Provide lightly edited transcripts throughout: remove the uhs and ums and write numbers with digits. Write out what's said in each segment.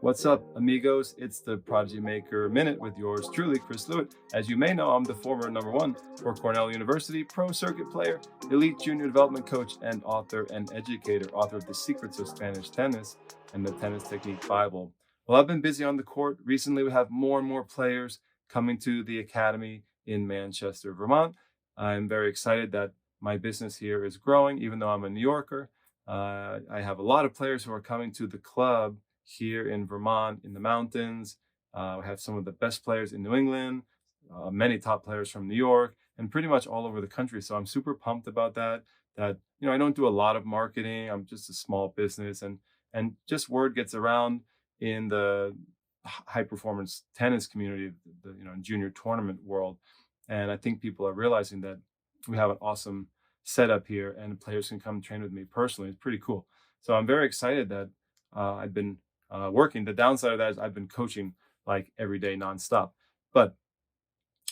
What's up, amigos? It's the Prodigy Maker Minute with yours truly, Chris Lewitt. As you may know, I'm the former number one for Cornell University, pro circuit player, elite junior development coach, and author and educator, author of The Secrets of Spanish Tennis and the Tennis Technique Bible. Well, I've been busy on the court. Recently, we have more and more players coming to the academy in Manchester, Vermont. I'm very excited that my business here is growing, even though I'm a New Yorker. I have a lot of players who are coming to the club here in Vermont, in the mountains. We have some of the best players in New England, many top players from New York, and pretty much all over the country. So I'm super pumped about that. I don't do a lot of marketing. I'm just a small business, and just word gets around in the high performance tennis community, the junior tournament world, and I think people are realizing that we have an awesome setup here, and players can come train with me personally. It's pretty cool. So I'm very excited that I've been working. The downside of that is I've been coaching like every day nonstop. But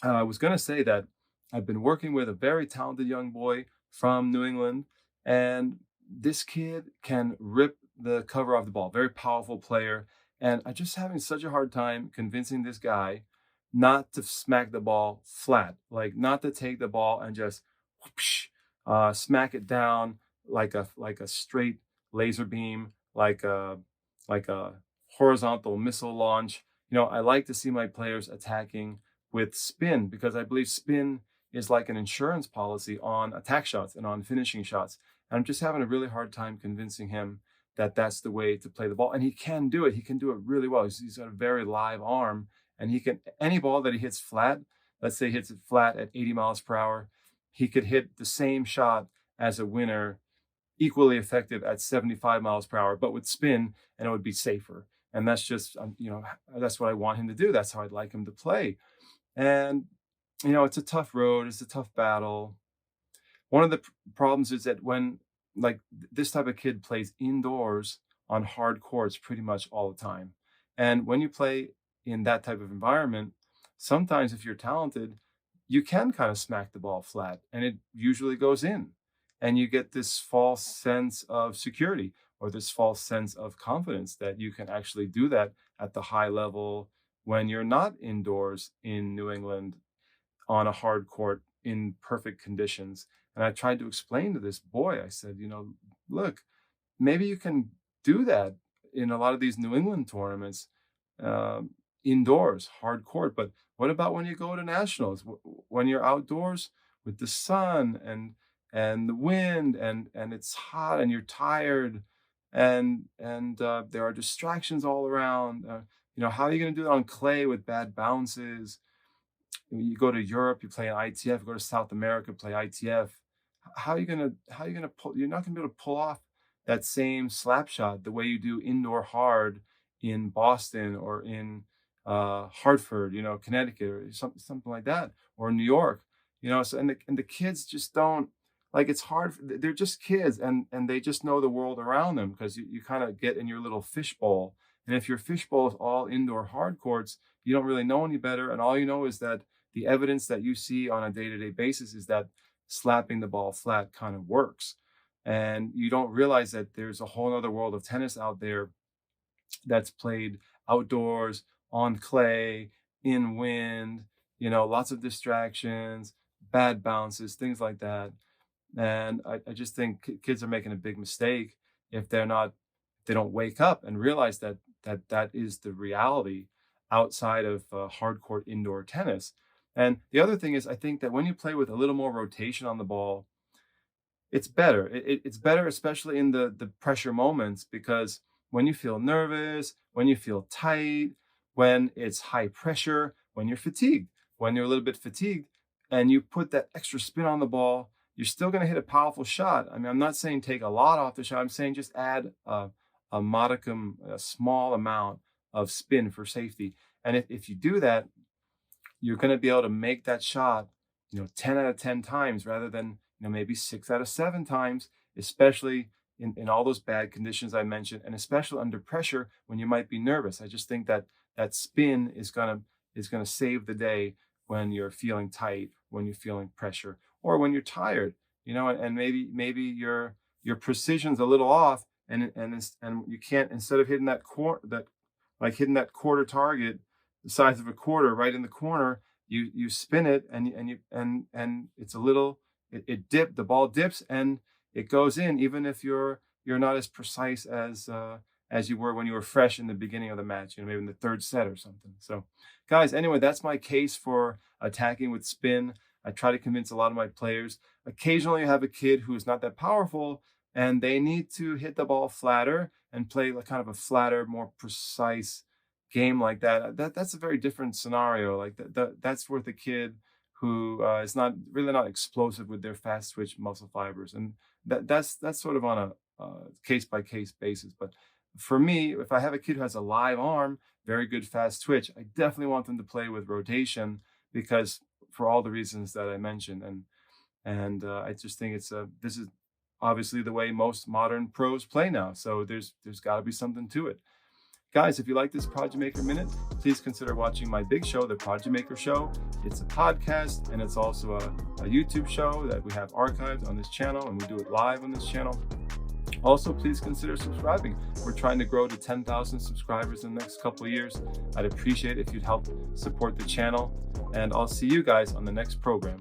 I was going to say that I've been working with a very talented young boy from New England, and this kid can rip the cover off the ball. Very powerful player. And I'm just having such a hard time convincing this guy not to smack the ball flat, like not to take the ball and just whoosh, smack it down like a straight laser beam, like a horizontal missile launch. I like to see my players attacking with spin because I believe spin is like an insurance policy on attack shots and on finishing shots. And I'm just having a really hard time convincing him that that's the way to play the ball. And he can do it. He can do it really well. He's got a very live arm, and he can, any ball that he hits flat, let's say he hits it flat at 80 miles per hour, he could hit the same shot as a winner, equally effective at 75 miles per hour, but with spin, and it would be safer. And that's just, that's what I want him to do. That's how I'd like him to play. And, it's a tough road. It's a tough battle. One of the problems is that when like this type of kid plays indoors on hard courts pretty much all the time. And when you play in that type of environment, sometimes if you're talented, you can kind of smack the ball flat and it usually goes in. And you get this false sense of security or this false sense of confidence that you can actually do that at the high level when you're not indoors in New England on a hard court in perfect conditions. And I tried to explain to this boy, I said, look, maybe you can do that in a lot of these New England tournaments, indoors, hard court. But what about when you go to nationals, when you're outdoors with the sun and the wind and it's hot and you're tired and there are distractions all around. How are you going to do it on clay with bad bounces? You go to Europe, you play an ITF. You go to South America, play ITF. How are you gonna pull? You're not gonna be able to pull off that same slap shot the way you do indoor hard in Boston or in Hartford, Connecticut or something like that, or New York. So and the kids just don't like. It's hard. They're just kids, and they just know the world around them because you kind of get in your little fishbowl. And if your fishbowl is all indoor hard courts, you don't really know any better. And all you know is that the evidence that you see on a day-to-day basis is that slapping the ball flat kind of works. And you don't realize that there's a whole other world of tennis out there that's played outdoors, on clay, in wind, lots of distractions, bad bounces, things like that. And I just think kids are making a big mistake if they don't wake up and realize that is the reality outside of hardcore indoor tennis. And the other thing is, I think that when you play with a little more rotation on the ball, it's better. It's better, especially in the pressure moments, because when you feel nervous, when you feel tight, when it's high pressure, when you're fatigued, when you're a little bit fatigued, and you put that extra spin on the ball, you're still going to hit a powerful shot. I mean, I'm not saying take a lot off the shot. I'm saying just add a modicum, a small amount of spin for safety. And if you do that, you're going to be able to make that shot, 10 out of 10 times rather than, maybe 6 out of 7 times, especially in all those bad conditions I mentioned, and especially under pressure when you might be nervous. I just think that that spin is going to save the day when you're feeling tight, when you're feeling pressure, or when you're tired, and maybe your precision's a little off, and you can't, instead of hitting that like hitting that quarter target, the size of a quarter right in the corner. You spin it, and it's a little, the ball dips and it goes in, even if you're not as precise as you were when you were fresh in the beginning of the match, maybe in the third set or something. So guys, anyway, that's my case for attacking with spin. I try to convince a lot of my players. Occasionally you have a kid who is not that powerful and they need to hit the ball flatter and play like kind of a flatter, more precise game like that. That's a very different scenario. Like that's worth a kid who is not explosive with their fast twitch muscle fibers, and that's sort of on a case by case basis. But for me, if I have a kid who has a live arm, very good fast twitch, I definitely want them to play with rotation, because for all the reasons that I mentioned, and I just think this is obviously the way most modern pros play now. So there's got to be something to it. Guys, if you like this Prodigy Maker Minute, please consider watching my big show, The Prodigy Maker Show. It's a podcast, and it's also a YouTube show that we have archived on this channel, and we do it live on this channel. Also, please consider subscribing. We're trying to grow to 10,000 subscribers in the next couple of years. I'd appreciate it if you'd help support the channel, and I'll see you guys on the next program.